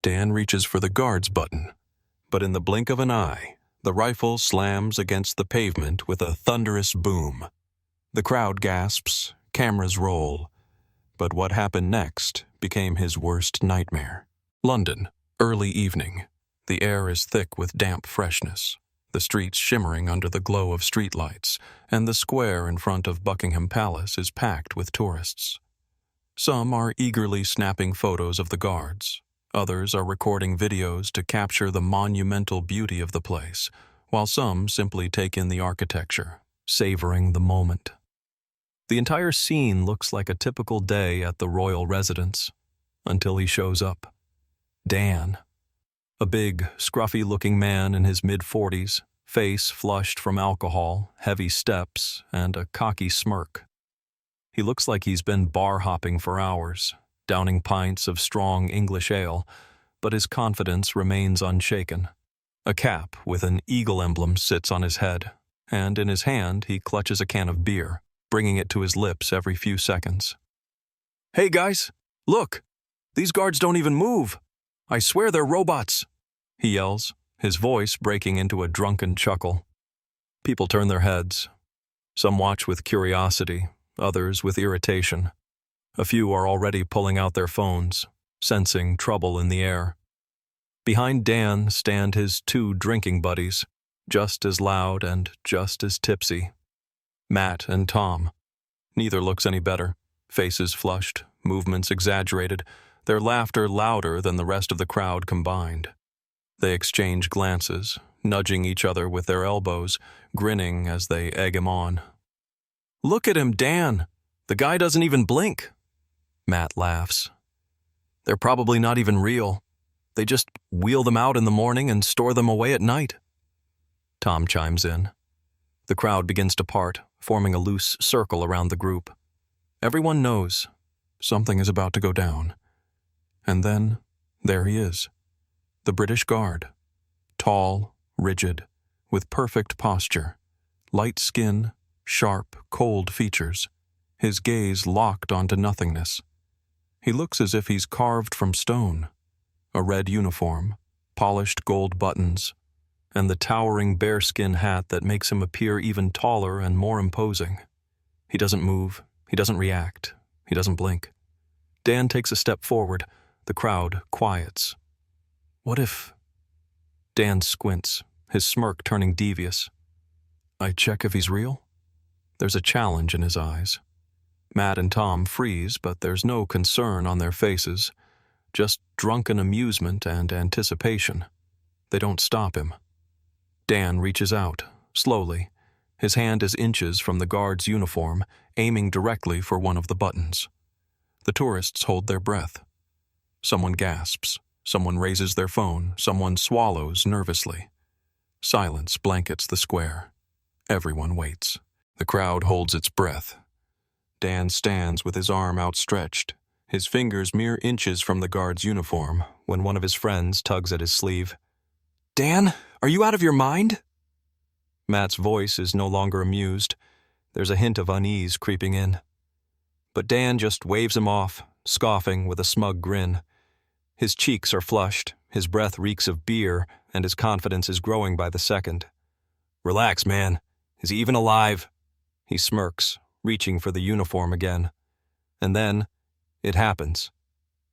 Dan reaches for the guards button, but in the blink of an eye, the rifle slams against the pavement with a thunderous boom. The crowd gasps, cameras roll, but what happened next became his worst nightmare. London, early evening. The air is thick with damp freshness, the streets shimmering under the glow of streetlights, and the square in front of Buckingham Palace is packed with tourists. Some are eagerly snapping photos of the guards. Others are recording videos to capture the monumental beauty of the place, while some simply take in the architecture, savoring the moment. The entire scene looks like a typical day at the royal residence, until he shows up. Dan. A big, scruffy-looking man in his mid-40s, face flushed from alcohol, heavy steps, and a cocky smirk. He looks like he's been bar-hopping for hours, downing pints of strong English ale, but his confidence remains unshaken. A cap with an eagle emblem sits on his head, and in his hand he clutches a can of beer, bringing it to his lips every few seconds. "Hey guys, look! These guards don't even move! I swear they're robots!" he yells, his voice breaking into a drunken chuckle. People turn their heads. Some watch with curiosity, others with irritation. A few are already pulling out their phones, sensing trouble in the air. Behind Dan stand his two drinking buddies, just as loud and just as tipsy. Matt and Tom. Neither looks any better, faces flushed, movements exaggerated, their laughter louder than the rest of the crowd combined. They exchange glances, nudging each other with their elbows, grinning as they egg him on. "Look at him, Dan! The guy doesn't even blink!" Matt laughs. "They're probably not even real. They just wheel them out in the morning and store them away at night." Tom chimes in. The crowd begins to part, forming a loose circle around the group. Everyone knows something is about to go down. And then, there he is. The British Guard. Tall, rigid, with perfect posture. Light skin, sharp, cold features. His gaze locked onto nothingness. He looks as if he's carved from stone. A red uniform, polished gold buttons, and the towering bearskin hat that makes him appear even taller and more imposing. He doesn't move, he doesn't react, he doesn't blink. Dan takes a step forward. The crowd quiets. What if... Dan squints, his smirk turning devious. I check if he's real? There's a challenge in his eyes. Matt and Tom freeze, but there's no concern on their faces, just drunken amusement and anticipation. They don't stop him. Dan reaches out, slowly. His hand is inches from the guard's uniform, aiming directly for one of the buttons. The tourists hold their breath. Someone gasps. Someone raises their phone. Someone swallows nervously. Silence blankets the square. Everyone waits. The crowd holds its breath. Dan stands with his arm outstretched, his fingers mere inches from the guard's uniform, when one of his friends tugs at his sleeve. "Dan, are you out of your mind?" Matt's voice is no longer amused. There's a hint of unease creeping in. But Dan just waves him off, scoffing with a smug grin. His cheeks are flushed, his breath reeks of beer, and his confidence is growing by the second. "Relax, man. Is he even alive?" He smirks, reaching for the uniform again. And then, it happens.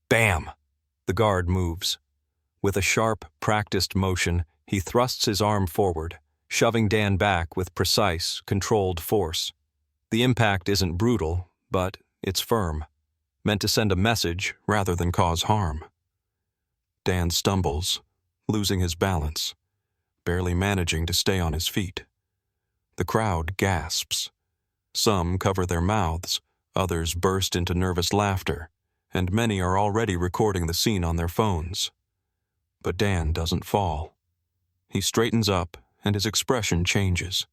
Bam! The guard moves. With a sharp, practiced motion, he thrusts his arm forward, shoving Dan back with precise, controlled force. The impact isn't brutal, but it's firm, meant to send a message rather than cause harm. Dan stumbles, losing his balance, barely managing to stay on his feet. The crowd gasps. Some cover their mouths, others burst into nervous laughter, and many are already recording the scene on their phones. But Dan doesn't fall. He straightens up, and his expression changes.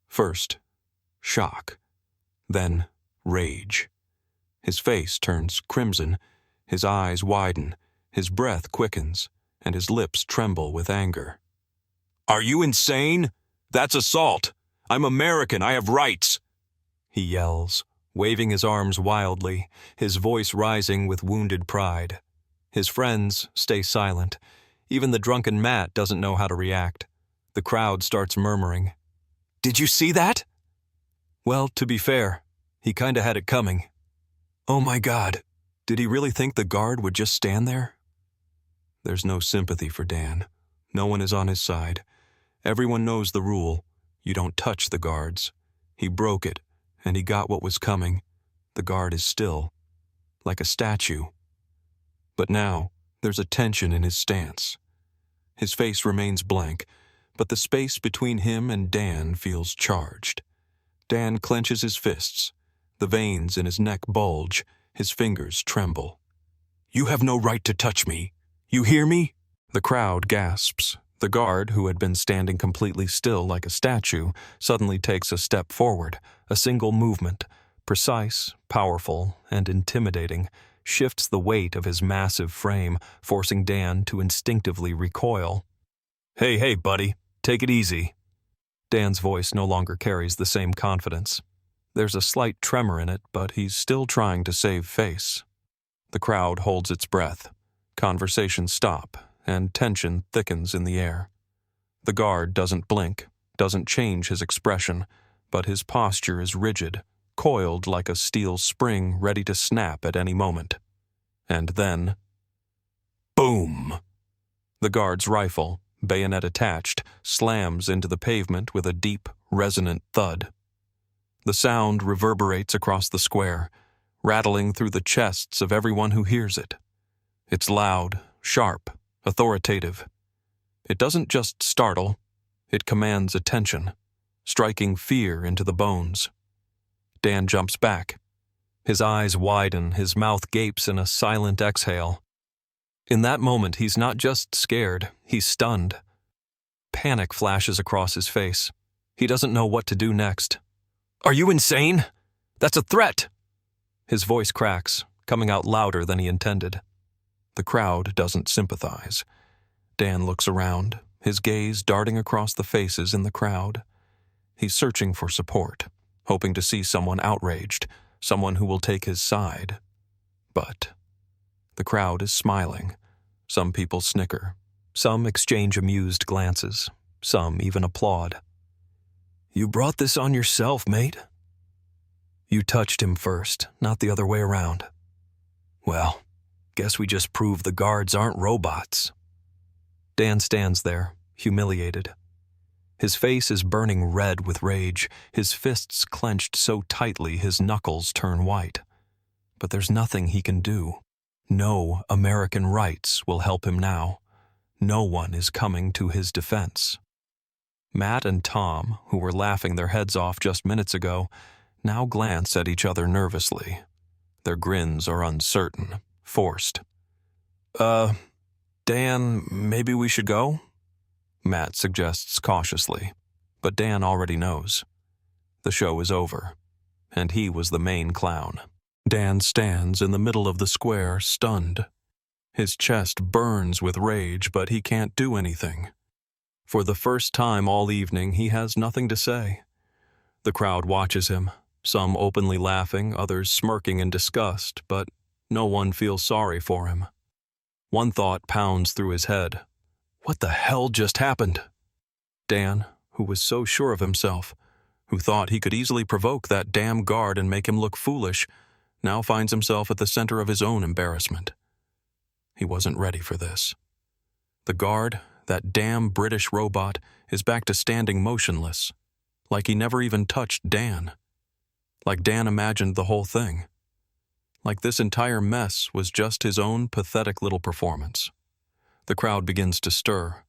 First, shock. Then, rage. His face turns crimson, his eyes widen, his breath quickens, and his lips tremble with anger. "Are you insane? That's assault! I'm American, I have rights!" he yells, waving his arms wildly, his voice rising with wounded pride. His friends stay silent. Even the drunken Matt doesn't know how to react. The crowd starts murmuring. "Did you see that?" Well, to be fair, he kinda had it coming. Oh my God, did he really think the guard would just stand there? There's no sympathy for Dan. No one is on his side. Everyone knows the rule. You don't touch the guards. He broke it, and he got what was coming. The guard is still, like a statue. But now, there's a tension in his stance. His face remains blank, but the space between him and Dan feels charged. Dan clenches his fists. The veins in his neck bulge. His fingers tremble. "You have no right to touch me. You hear me?" The crowd gasps. The guard, who had been standing completely still like a statue, suddenly takes a step forward. A single movement, precise, powerful, and intimidating, shifts the weight of his massive frame, forcing Dan to instinctively recoil. Hey, buddy, take it easy." Dan's voice no longer carries the same confidence. There's a slight tremor in it, but he's still trying to save face. The crowd holds its breath. Conversations stop, and tension thickens in the air. The guard doesn't blink, doesn't change his expression, but his posture is rigid, coiled like a steel spring ready to snap at any moment. And then, boom! The guard's rifle, bayonet attached, slams into the pavement with a deep, resonant thud. The sound reverberates across the square, rattling through the chests of everyone who hears it. It's loud, sharp, authoritative. It doesn't just startle, it commands attention, striking fear into the bones. Dan jumps back. His eyes widen, his mouth gapes in a silent exhale. In that moment, he's not just scared, he's stunned. Panic flashes across his face. He doesn't know what to do next. "Are you insane? That's a threat!" His voice cracks, coming out louder than he intended. The crowd doesn't sympathize. Dan looks around, his gaze darting across the faces in the crowd. He's searching for support, hoping to see someone outraged, someone who will take his side. But the crowd is smiling. Some people snicker. Some exchange amused glances. Some even applaud. "You brought this on yourself, mate." "You touched him first, not the other way around." "Well, guess we just proved the guards aren't robots." Dan stands there, humiliated. His face is burning red with rage, his fists clenched so tightly his knuckles turn white. But there's nothing he can do. No American rights will help him now. No one is coming to his defense. Matt and Tom, who were laughing their heads off just minutes ago, now glance at each other nervously. Their grins are uncertain, forced. Dan, maybe we should go?" Matt suggests cautiously, but Dan already knows. The show is over, and he was the main clown. Dan stands in the middle of the square, stunned. His chest burns with rage, but he can't do anything. For the first time all evening, he has nothing to say. The crowd watches him, some openly laughing, others smirking in disgust, but no one feels sorry for him. One thought pounds through his head. What the hell just happened? Dan, who was so sure of himself, who thought he could easily provoke that damn guard and make him look foolish, now finds himself at the center of his own embarrassment. He wasn't ready for this. The guard, that damn British robot, is back to standing motionless, like he never even touched Dan. Like Dan imagined the whole thing. Like this entire mess was just his own pathetic little performance. The crowd begins to stir.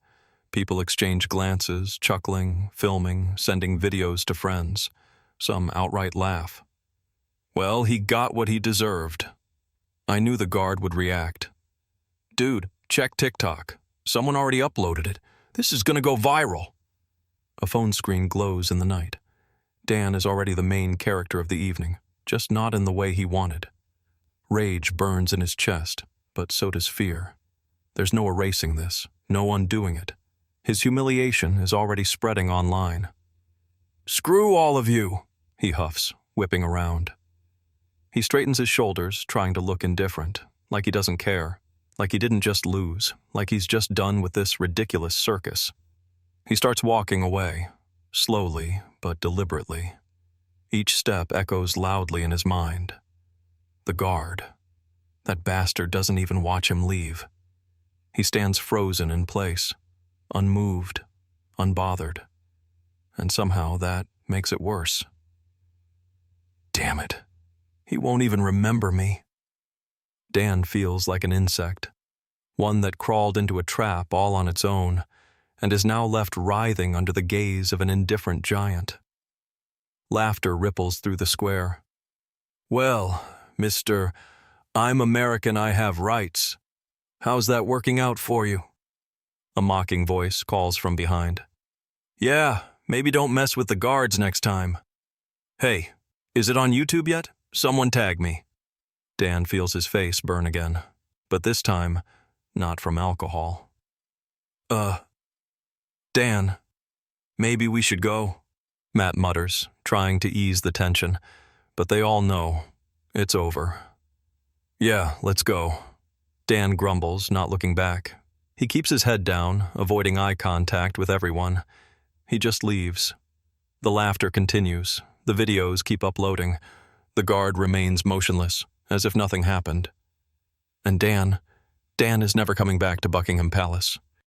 People exchange glances, chuckling, filming, sending videos to friends. Some outright laugh. Well, he got what he deserved. I knew the guard would react. Dude, check TikTok. Someone already uploaded it. This is gonna go viral. A phone screen glows in the night. Dan is already the main character of the evening, just not in the way he wanted. Rage burns in his chest, but so does fear. There's no erasing this, no undoing it. His humiliation is already spreading online. Screw all of you, he huffs, whipping around. He straightens his shoulders, trying to look indifferent, like he doesn't care. like he didn't just lose, like he's just done with this ridiculous circus. He starts walking away, slowly but deliberately. Each step echoes loudly in his mind. The guard. That bastard doesn't even watch him leave. He stands frozen in place, unmoved, unbothered. And somehow that makes it worse. Damn it. He won't even remember me. Dan feels like an insect, one that crawled into a trap all on its own and is now left writhing under the gaze of an indifferent giant. Laughter ripples through the square. Well, Mr. I'm American, I have rights. How's that working out for you? A mocking voice calls from behind. Yeah, maybe don't mess with the guards next time. Hey, is it on YouTube yet? Someone tag me. Dan feels his face burn again, but this time, not from alcohol. Dan, maybe we should go, Matt mutters, trying to ease the tension, but they all know. It's over. Yeah, let's go. Dan grumbles, not looking back. He keeps his head down, avoiding eye contact with everyone. He just leaves. The laughter continues. The videos keep uploading. The guard remains motionless, as if nothing happened. And Dan is never coming back to Buckingham Palace.